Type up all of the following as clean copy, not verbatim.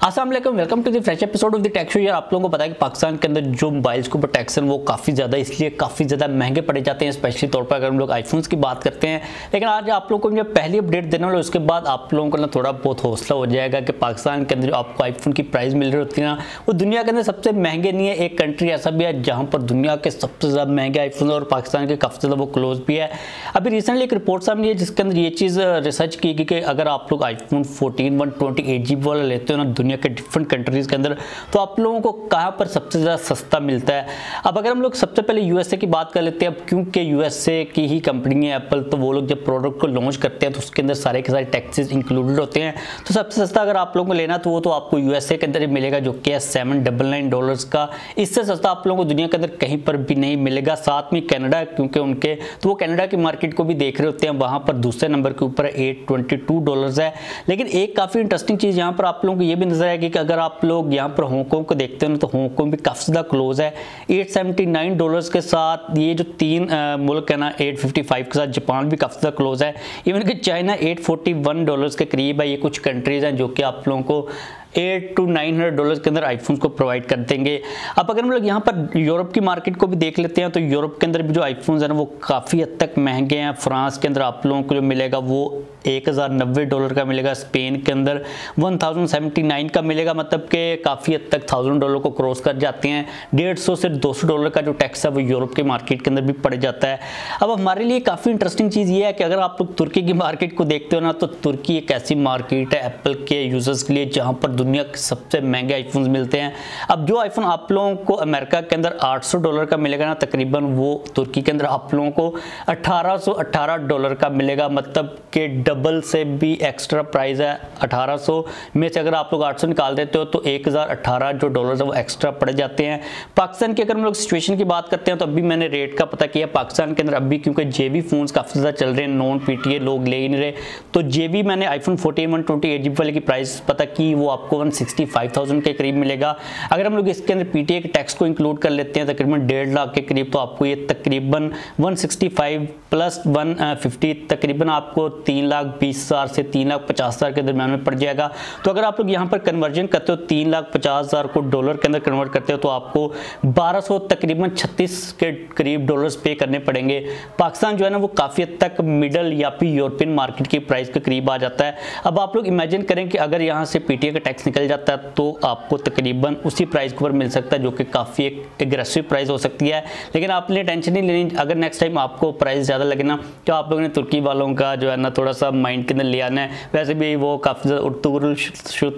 अस्सलाम वालेकुम, welcome to the fresh episode of the tech show. यार आप लोगों को पता है कि पाकिस्तान के अंदर जो मोबाइल्स को प्रोटेक्शन वो काफ़ी ज़्यादा इसलिए काफ़ी ज़्यादा महंगे पड़े जाते हैं, स्पेशली तौर पर अगर हम लोग आईफोन्स की बात करते हैं। लेकिन आज आप लोगों को जो पहली अपडेट देने वाला, उसके बाद आप लोगों को ना थोड़ा बहुत हौसला हो जाएगा कि पाकिस्तान के अंदर जो आपको आईफोन की प्राइस मिल रही होती है ना, वो दुनिया के अंदर सबसे महंगे नहीं है। एक कंट्री ऐसा भी है जहाँ पर दुनिया के सबसे ज़्यादा महंगे आईफोन और पाकिस्तान के काफ़ी ज़्यादा वो क्लोज भी है। अभी रिसेंटली एक रिपोर्ट सामने है जिसके अंदर ये चीज़ रिसर्च की गई कि अगर आप लोग आईफोन 14 128 GB वाला लेते हो ना दुनिया के डिफरेंट कंट्रीज के अंदर, तो आप लोगों को कहां पर सबसे ज्यादा सस्ता मिलता है। अब अगर हम लोग सबसे पहले यूएसए की बात कर लेते हैं, अब क्योंकि यूएसए की ही कंपनी है एप्पल, तो वो लोग जब प्रोडक्ट को लॉन्च करते हैं तो उसके अंदर सारे के सारे टैक्सेस इंक्लूडेड होते हैं। तो सबसे सस्ता अगर आप लोगों को लेना तो वो तो आपको यूएसए के अंदर ही मिलेगा, जो कि है $799 का। इससे सस्ता आप लोगों को दुनिया के अंदर कहीं पर भी नहीं मिलेगा। साथ में कनाडा, क्योंकि उनके तो वो कनाडा की मार्केट को भी देख रहे होते हैं, वहां पर दूसरे नंबर के ऊपर $822 है। लेकिन एक काफी इंटरेस्टिंग चीज यहाँ पर आप लोगों को ये भी नजर आएगी कि अगर आप लोग यहाँ पर हांगकांग को देखते हैं तो हांगकांग भी काफी ज्यादा क्लोज है $879 के साथ। ये जो तीन मुल्क है ना, 855 के साथ जापान भी काफी ज्यादा क्लोज है। इवन कि चाइना $841 के करीब है। ये कुछ कंट्रीज हैं जो कि आप लोगों को $800 to $900 के अंदर आईफोन को प्रोवाइड कर देंगे। अब अगर हम लोग यहाँ पर यूरोप की मार्केट को भी देख लेते हैं तो यूरोप के अंदर भी जो आईफोन्स हैं ना वो काफ़ी हद तक महंगे हैं। फ्रांस के अंदर आप लोगों को जो मिलेगा वो $1090 का मिलेगा। स्पेन के अंदर 1079 का मिलेगा, मतलब कि काफ़ी हद तक $1000 को क्रॉस कर जाते हैं। $150 से $200 का जो टैक्स है वो यूरोप के मार्केट के अंदर भी पड़ जाता है। अब हमारे लिए काफ़ी इंटरेस्टिंग चीज़ ये है कि अगर आप लोग तुर्की की मार्केट को देखते हो ना, तो तुर्की एक ऐसी मार्केट है एप्पल के यूजर्स के लिए जहाँ पर दुनिया के सबसे महंगे आईफोन्स मिलते हैं। अब जो आईफोन आप लोगों को अमेरिका के अंदर $800 का मिलेगा ना, तकरीबन वो तुर्की के अंदर आप लोगों को $1818 का मिलेगा, मतलब कि डबल से भी एक्स्ट्रा प्राइस है। 1800 में से अगर आप लोग 800 निकाल देते हो तो 1018 जो डॉलर है वो एक्स्ट्रा पड़ जाते हैं। पाकिस्तान की अगर हम लोग सिचुएशन की बात करते हैं तो अभी मैंने रेट का पता किया पाकिस्तान के अंदर अभी, क्योंकि जेबी फोन्स काफ़ी ज़्यादा चल रहे हैं, नॉन पीटीए लोग ले ही नहीं रहे, तो जेबी मैंने आईफोन 14 128 GB वाले की प्राइस पता की, वो आपको 165,000 के करीब मिलेगा। अगर हम लोग इसके अंदर पीटीए के टैक्स को इंक्लूड कर लेते हैं तकरीबन 1.5 लाख के करीब, तो आपको ये तकरीबन 165 प्लस 150 तकरीबन आपको 3,20,000 से 3,50,000 के दरम्यान में पड़ जाएगा। तो अगर आप लोग यहाँ पर कन्वर्जन करते हो 3,50,000 को डॉलर के अंदर कन्वर्ट करते हो तो आपको 1200 तकरीबन 36 के करीब डॉलर्स पे करने पड़ेंगे। पाकिस्तान जो है ना वो काफ़ी हद तक मिडल या फिर यूरोपियन मार्केट की प्राइस के करीब आ जाता है। अब आप लोग इमेजिन करें कि अगर यहाँ से पीटीए का टैक्स निकल जाता है तो आपको तकरीबन उसी प्राइस के ऊपर मिल सकता है, जो कि काफ़ी एक एग्रेसिव प्राइस हो सकती है। लेकिन आपने टेंशन नहीं लेनी, अगर नेक्स्ट टाइम आपको प्राइस ज़्यादा लगे ना तो आप लोगों ने तुर्की वालों का जो है ना थोड़ा सा माइंड के अंदर ले आना है। वैसे भी वो काफ़ी ज़्यादा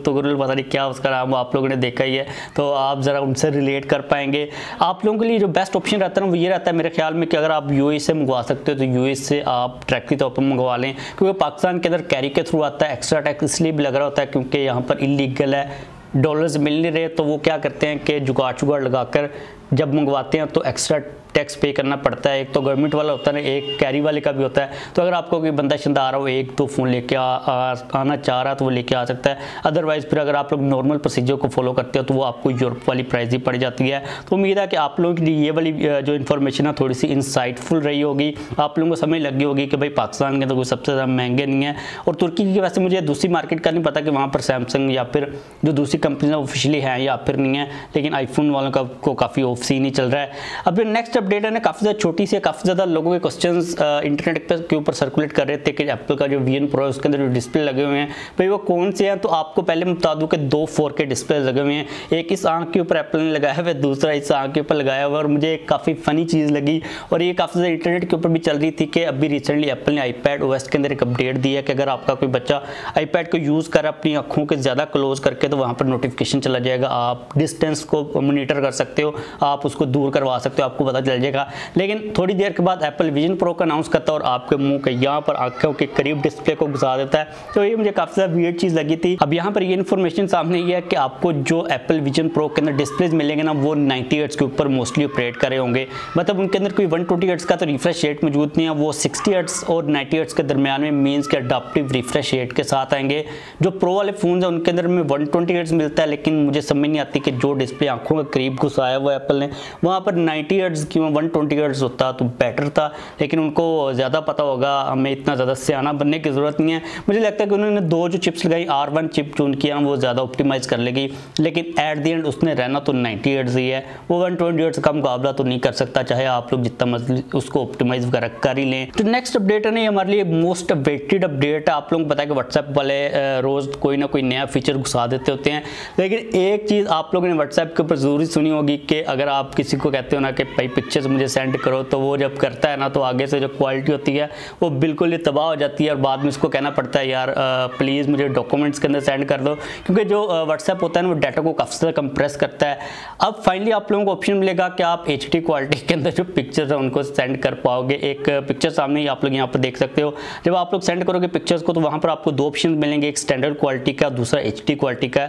तुगरुल पता नहीं क्या उसका नाम, आप लोगों ने देखा ही है, तो आप ज़रा उनसे रिलेट कर पाएंगे। आप लोगों के लिए जो बेस्ट ऑप्शन रहता है ना वो ये रहता है मेरे ख्याल में कि अगर आप यूएई से मंगवा सकते हो तो यूएई से आप ट्रैक के तौर पर मंगवा लें, क्योंकि पाकिस्तान के अंदर कैरी के थ्रू आता है। एक्स्ट्रा टैक्स इसलिए भी लग रहा होता है क्योंकि यहाँ पर इलीगल है, डॉलर्स मिल नहीं रहे, तो वो क्या करते हैं कि जुगाड़ लगाकर जब मंगवाते हैं तो एक्स्ट्रा टैक्स पे करना पड़ता है। एक तो गवर्नमेंट वाला होता है, एक कैरी वाले का भी होता है। तो अगर आपको कोई बंदा शिंदा आ रहा हो, एक दो फ़ोन लेके आना चाह रहा है तो वो लेके आ सकता है। अदरवाइज़ फिर अगर आप लोग नॉर्मल प्रोसीजर को फॉलो करते हो तो वो आपको यूरोप वाली प्राइस ही पड़ जाती है। तो उम्मीद है कि आप लोगों के लिए ये वाली जो इन्फॉर्मेशन है थोड़ी सी इंसाइटफुल रही होगी, आप लोगों को समझ लगी होगी कि भाई पाकिस्तान के अंदर कोई सबसे ज़्यादा महंगे नहीं है। और तुर्की की वैसे मुझे दूसरी मार्केट का नहीं पता कि वहाँ पर सैमसंग या फिर जो दूसरी कंपनी ऑफिशियली हैं या फिर नहीं है, लेकिन आईफोन वालों का को काफ़ी ऑफ सीन ही चल रहा है। अब नेक्स्ट अपडेट है ना, काफ़ी ज़्यादा छोटी सी, काफ़ी ज़्यादा लोगों के क्वेश्चंस इंटरनेट के ऊपर सर्कुलेट कर रहे थे कि एप्पल का जो Vision Pro है उसके अंदर जो डिस्प्ले लगे हुए हैं भाई वो कौन से हैं। तो आपको पहले मैं बता दूं कि 2 4K डिस्प्ले लगे हुए हैं, एक इस आंख के ऊपर एप्पल ने लगाया हुआ है, दूसरा इस आंख के ऊपर लगाया हुआ है। और मुझे एक काफ़ी फ़नी चीज़ लगी और ये काफ़ी ज़्यादा इंटरनेट के ऊपर भी चल रही थी कि अभी रिसेंटली एप्पल ने iPadOS के अंदर एक अपडेट दिया कि अगर आपका कोई बच्चा iPad को यूज़ कर अपनी आँखों के ज़्यादा क्लोज करके तो वहाँ पर नोटिफिकेशन चला जाएगा, आप डिस्टेंस को मोनीटर कर सकते हो, आप उसको दूर करवा सकते हो, आपको पता चल जाएगा। लेकिन थोड़ी देर के बाद एप्पल Vision Pro का अनाउंस करता है और आपके मुंह के यहाँ पर आंखों के करीब डिस्प्ले को घुसा देता है। तो ये मुझे काफ़ी ज़्यादा वियर्ड चीज़ लगी थी। अब यहाँ पर ये इन्फॉर्मेशन सामने ये है कि आपको जो एप्पल Vision Pro के अंदर डिस्प्लेज मिलेंगे ना वो 90 हर्ट्ज के ऊपर मोस्टली ऑपरेट करे होंगे, मतलब उनके अंदर कोई 120 हर्ट्ज का तो रिफ्रेश रेट मौजूद नहीं है, वो 60 हर्ट्ज और 90 हर्ट्ज के दरमियान में मीन्स के अडाप्टिव रिफ्रेश रेट के साथ आएंगे। जो प्रो वाले फ़ोन है उनके अंदर में 120 हर्ट्ज मिलता है, लेकिन मुझे समझ नहीं आती कि जो डिस्प्ले आंखों के करीब घुसाया हुआ एप्पल एग्जांपल लें, वहाँ पर 90 हर्ट्ज की 120 हर्ट्ज होता तो बेटर था, लेकिन उनको ज़्यादा पता होगा, हमें इतना ज़्यादा सियाना बनने की ज़रूरत नहीं है। मुझे लगता है कि उन्होंने 2 जो चिप्स लगाई R1 चिप चून किया वो ज़्यादा ऑप्टिमाइज़ कर लेगी, लेकिन एट द एंड उसने रहना तो 90 हर्ट्ज ही है, वो 120 हर्ट्ज का मुकाबला तो नहीं कर सकता, चाहे आप लोग जितना मर्जी उसको ऑप्टिमाइज़ वगैरह कर ही लें। तो नेक्स्ट अपडेट है ना, हमारे लिए मोस्ट अवेटेड अपडेट है। आप लोगों को पता है कि व्हाट्सएप वाले रोज़ कोई ना कोई नया फीचर घुसा देते होते हैं, लेकिन एक चीज़ आप लोगों ने व्हाट्सएप के ऊपर ज़रूरी सुनी होगी कि अगर आप किसी को कहते हो ना कि भाई पिक्चर्स मुझे सेंड करो, तो वो जब करता है ना तो आगे से जो क्वालिटी होती है वो बिल्कुल ही तबाह हो जाती है, और बाद में उसको कहना पड़ता है यार प्लीज़ मुझे डॉक्यूमेंट्स के अंदर सेंड कर दो, क्योंकि जो व्हाट्सएप होता है ना वो डाटा को काफ़ी ज़्यादा कंप्रेस करता है। अब फाइनली आप लोगों को ऑप्शन मिलेगा कि आप HD क्वालिटी के अंदर जो पिक्चर्स है उनको सेंड कर पाओगे। एक पिक्चर सामने ही आप लोग यहाँ पर देख सकते हो। जब आप लोग सेंड करोगे पिक्चर्स को तो वहाँ पर आपको 2 ऑप्शन मिलेंगे, एक स्टैंडर्ड क्वालिटी का, दूसरा HD क्वालिटी का।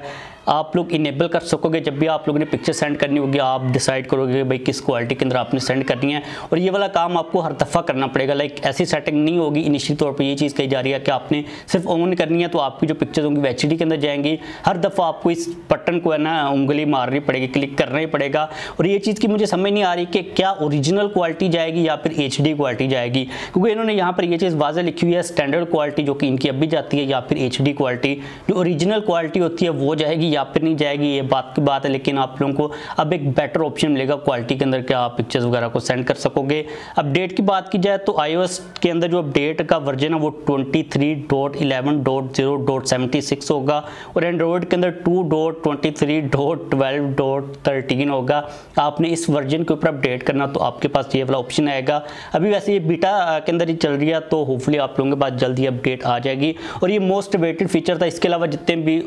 आप लोग इनेबल कर सकोगे जब भी आप लोगों ने पिक्चर सेंड करनी होगी, आप डिसाइड करोगे कि भाई किस क्वालिटी के अंदर आपने सेंड करनी है, और ये वाला काम आपको हर दफ़ा करना पड़ेगा। लाइक ऐसी सेटिंग नहीं होगी इनिशियल तौर पर, ये चीज़ कही जा रही है कि आपने सिर्फ ऑन करनी है तो आपकी जो पिक्चर्स होंगी वो HD के अंदर जाएंगी। हर दफ़ा आपको इस बटन को है ना उंगली मारनी पड़ेगी, क्लिक करना ही पड़ेगा। और ये चीज़ की मुझे समझ नहीं आ रही कि क्या ओरिजिनल क्वालिटी जाएगी या फिर HD क्वालिटी जाएगी, क्योंकि इन्होंने यहाँ पर ये चीज़ वाज़ेह लिखी हुई है स्टैंडर्ड क्वालिटी जो कि इनकी अभी जाती है, या फिर HD क्वालिटी जो ओरिजिनल क्वालिटी होती है वो जाएगी या फिर नहीं जाएगी, ये बात की बात है। लेकिन आप लोगों को अब एक बेटर ऑप्शन मिलेगा क्वालिटी के अंदर कि आप पिक्चर्स वगैरह को सेंड कर सकोगे। अपडेट की बात की जाए तो iOS के अंदर जो अपडेट का वर्जन है वो 23.11.0.76 होगा, और एंड्रॉयड के अंदर 2.23.12.13 होगा। आपने इस वर्जन के ऊपर अपडेट करना तो आपके पास ये वाला ऑप्शन आएगा। अभी वैसे ये बीटा के अंदर ही चल रही है, तो होपफुली आप लोगों के पास जल्दी अपडेट आ जाएगी। और ये मोस्ट अवेटेड फीचर था। इसके अलावा जितने भी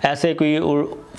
ऐसे कोई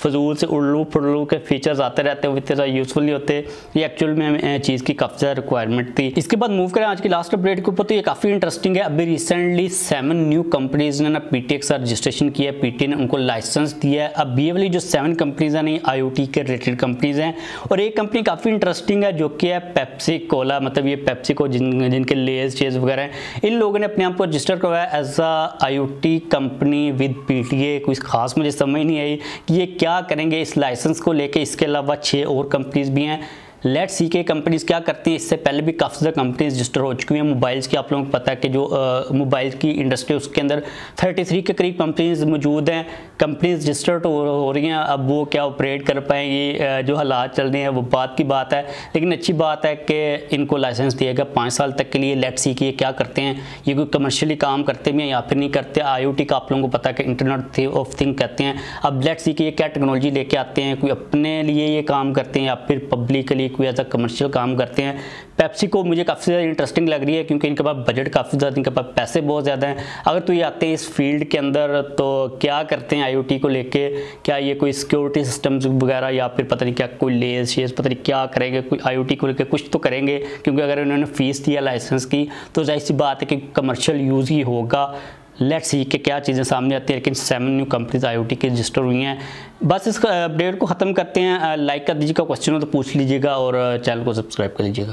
फजूल से उल्लू फुल्लू के फीचर्स आते रहते हैं वो इतने ज़्यादा यूजफुल नहीं होते, ये एक्चुअल में चीज़ की काफ़ी ज़्यादा रिक्वायरमेंट थी। इसके बाद मूव करें आज की लास्ट अपडेट के ऊपर, तो ये काफ़ी इंटरेस्टिंग है। अभी रिसेंटली 7 न्यू कंपनीज ने ना PTA के साथ रजिस्ट्रेशन किया है, PTA ने उनको लाइसेंस दिया है। अब ये वाली जो 7 कंपनीज हैं ये IoT के रिलेटेड कंपनीज हैं, और एक कंपनी काफ़ी इंटरेस्टिंग है जो कि है पेप्सी कोला, मतलब ये पेप्सी को जिनके लेज चेज वगैरह हैं, इन लोगों ने अपने आप को रजिस्टर करवाया as a IoT company with PTA। कुछ खास मुझे समझ नहीं आई कि ये क्या करेंगे इस लाइसेंस को लेके। इसके अलावा 6 और कंपनीज भी हैं। लेट्स सी के कंपनीज क्या करती है। इससे पहले भी काफ़ी ज़्यादा कंपनीज रजिस्टर हो चुकी हैं मोबाइल्स की। आप लोगों को पता है कि जो मोबाइल की इंडस्ट्री उसके अंदर 33 के करीब कंपनीज मौजूद हैं। कंपनीज रजिस्टर्ड हो रही हैं, अब वो क्या ऑपरेट कर पाएंगी, जो हालात चल रहे हैं वो बात की बात है। लेकिन अच्छी बात है कि इनको लाइसेंस दिया गया 5 साल तक के लिए। लेट्स सी कि ये क्या करते हैं, ये कोई कमर्शियली काम करते हैं या फिर नहीं करते। IoT का आप लोगों को पता है कि इंटरनेट ऑफ थिंग कहते हैं। अब लेट्स सी कि ये क्या टेक्नोलॉजी लेके आते हैं, कोई अपने लिए ये काम करते हैं या फिर पब्लिकली कोई ऐसा कमर्शियल काम करते हैं। पेप्सी को मुझे काफ़ी ज़्यादा इंटरेस्टिंग लग रही है क्योंकि इनके पास बजट काफ़ी ज़्यादा, इनके पास पैसे बहुत ज़्यादा हैं। अगर तो ये आते हैं इस फील्ड के अंदर तो क्या करते हैं IoT को लेके, क्या ये कोई सिक्योरिटी सिस्टम्स वगैरह या फिर पता नहीं क्या कोई लेस शेस पता नहीं क्या करेंगे, कोई IoT को लेके कुछ तो करेंगे, क्योंकि अगर उन्होंने फ़ीस दिया लाइसेंस की तो जाहिर सी बात है कि कमर्शियल यूज़ ही होगा। लेट्स सी कि क्या चीज़ें सामने आती है। लेकिन 7 न्यू कंपनीज IoT के रजिस्टर हुई हैं। बस इस अपडेट को ख़त्म करते हैं। लाइक कर दीजिएगा, क्वेश्चन हो तो पूछ लीजिएगा और चैनल को सब्सक्राइब कर लीजिएगा।